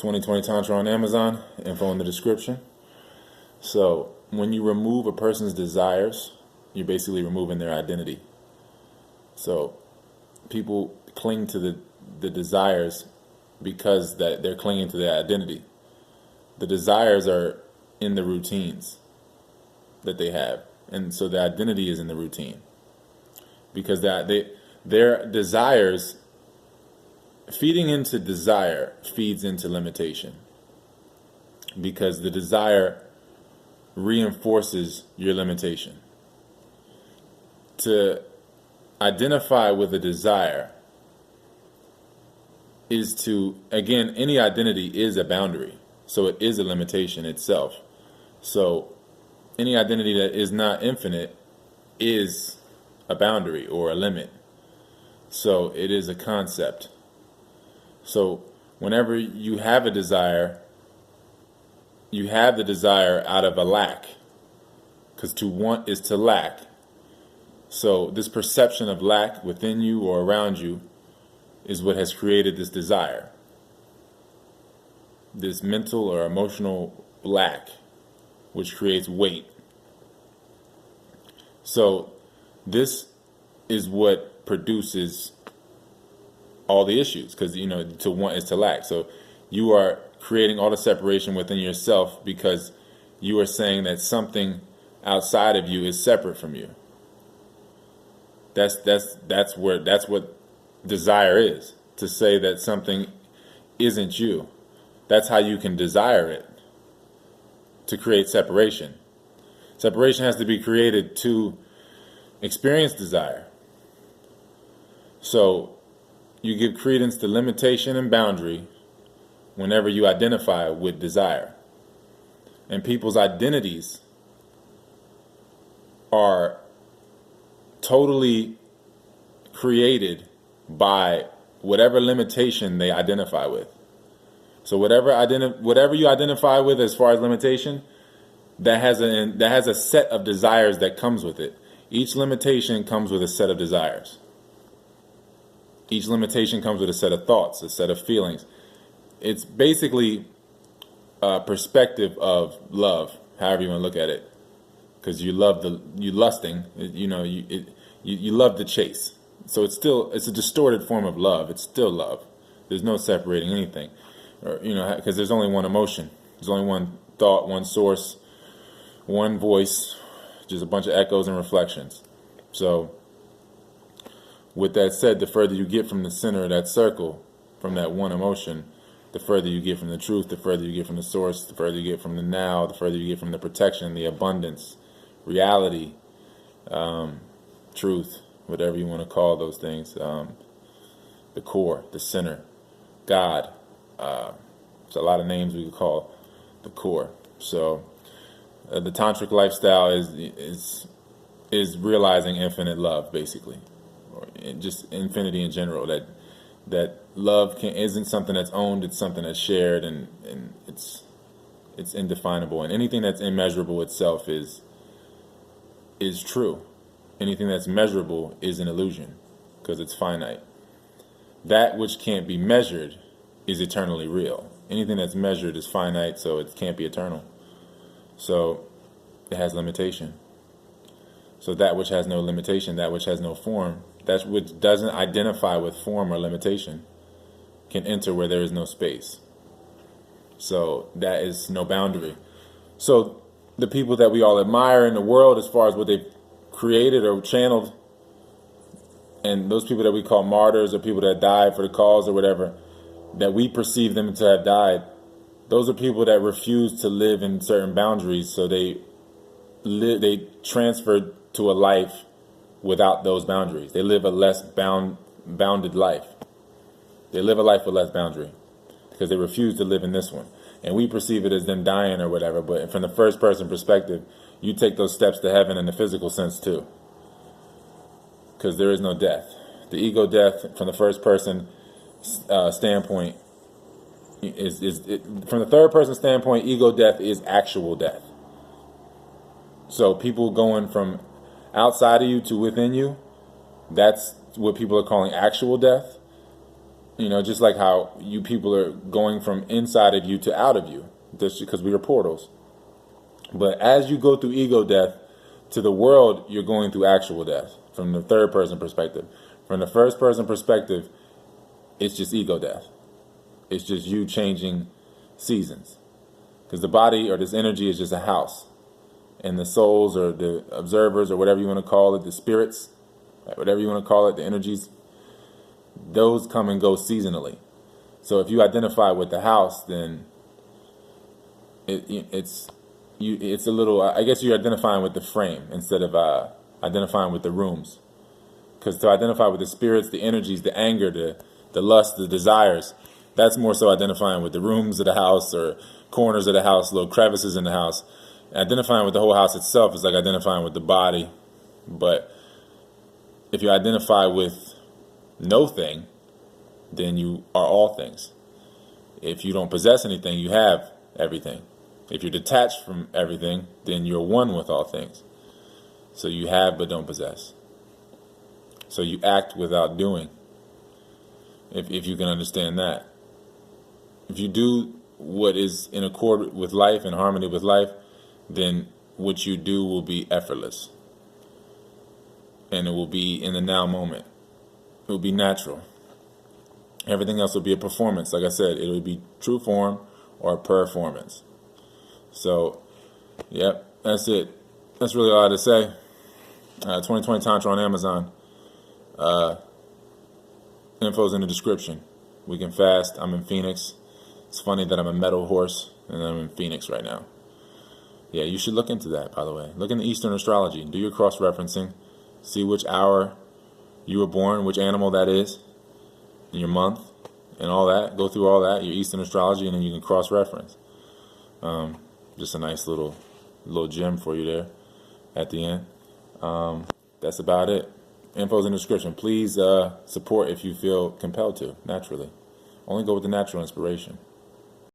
2020 Tantra on Amazon, info in the description. So when you remove a person's desires, you're basically removing their identity. So people cling to the desires because that they're clinging to their identity. The desires are in the routines that they have, and so the identity is in the routine because their desires, feeding into desire feeds into limitation, because the desire reinforces your limitation. To identify with a desire is to, again, any identity is a boundary, so it is a limitation itself. So any identity that is not infinite is a boundary or a limit. So it is a concept. So whenever you have a desire, you have the desire out of a lack, because to want is to lack. So this perception of lack within you or around you is what has created this desire, this mental or emotional lack, which creates weight. So this is what produces all the issues, because to want is to lack. So you are creating all the separation within yourself because you are saying that something outside of you is separate from you. That's what desire is, to say that something isn't you. That's how you can desire it, to create separation. Separation has to be created to experience desire. So you give credence to limitation and boundary whenever you identify with desire. And people's identities are totally created by whatever limitation they identify with. So whatever you identify with as far as limitation, that has a set of desires that comes with it. Each limitation comes with a set of desires. Each limitation comes with a set of thoughts, a set of feelings. It's basically a perspective of love, however you want to look at it, because you love you love the chase. So it's a distorted form of love. It's still love. There's no separating anything, because there's only one emotion. There's only one thought, one source, one voice, just a bunch of echoes and reflections. So with that said, the further you get from the center of that circle, from that one emotion, the further you get from the truth, the further you get from the source, the further you get from the now, the further you get from the protection, the abundance, reality, truth, whatever you want to call those things, the core, the center, God. It's a lot of names we could call the core. So the tantric lifestyle is realizing infinite love, basically, or just infinity in general. That love isn't something that's owned; it's something that's shared, and it's indefinable. And anything that's immeasurable itself is true. Anything that's measurable is an illusion, because it's finite. That which can't be measured is eternally real. Anything that's measured is finite, so it can't be eternal. So it has limitation. So that which has no limitation, that which has no form, that which doesn't identify with form or limitation, can enter where there is no space. So that is no boundary. So the people that we all admire in the world, as far as what they've created or channeled, and those people that we call martyrs or people that died for the cause or whatever, that we perceive them to have died, those are people that refuse to live in certain boundaries, so they transferred to a life without those boundaries. They live a less bounded life. They live a life with less boundary because they refuse to live in this one. And we perceive it as them dying or whatever, but from the first person perspective, you take those steps to heaven in the physical sense too, because there is no death. The ego death, from the first person standpoint, from the third person standpoint, ego death is actual death. So people going from outside of you to within you, that's what people are calling actual death. Just like how you people are going from inside of you to out of you, just because we are portals. But as you go through ego death to the world, you're going through actual death from the third person perspective. From the first person perspective, it's just ego death. It's just you changing seasons. Because the body or this energy is just a house. And the souls or the observers or whatever you want to call it, the spirits, whatever you want to call it, the energies, those come and go seasonally. So if you identify with the house, then it's a little, I guess you're identifying with the frame instead of identifying with the rooms. Because to identify with the spirits, the energies, the anger, the lust, the desires, that's more so identifying with the rooms of the house or corners of the house, little crevices in the house. Identifying with the whole house itself is like identifying with the body. But if you identify with no thing, then you are all things. If you don't possess anything, you have everything. If you're detached from everything, then you're one with all things. So you have but don't possess. So you act without doing. If you can understand that. If you do what is in accord with life, in harmony with life, then what you do will be effortless. And it will be in the now moment. It will be natural. Everything else will be a performance. Like I said, it will be true form or performance. So, yep, that's it. That's really all I had to say. 2020 Tantra on Amazon. Info's in the description. We can fast. I'm in Phoenix. It's funny that I'm a metal horse and I'm in Phoenix right now. Yeah, you should look into that, by the way. Look into Eastern astrology. Do your cross-referencing. See which hour you were born, which animal that is, and your month, and all that. Go through all that, your Eastern astrology, and then you can cross-reference. Just a nice little gem for you there at the end. That's about it. Info's in the description. Please support if you feel compelled to, naturally. Only go with the natural inspiration.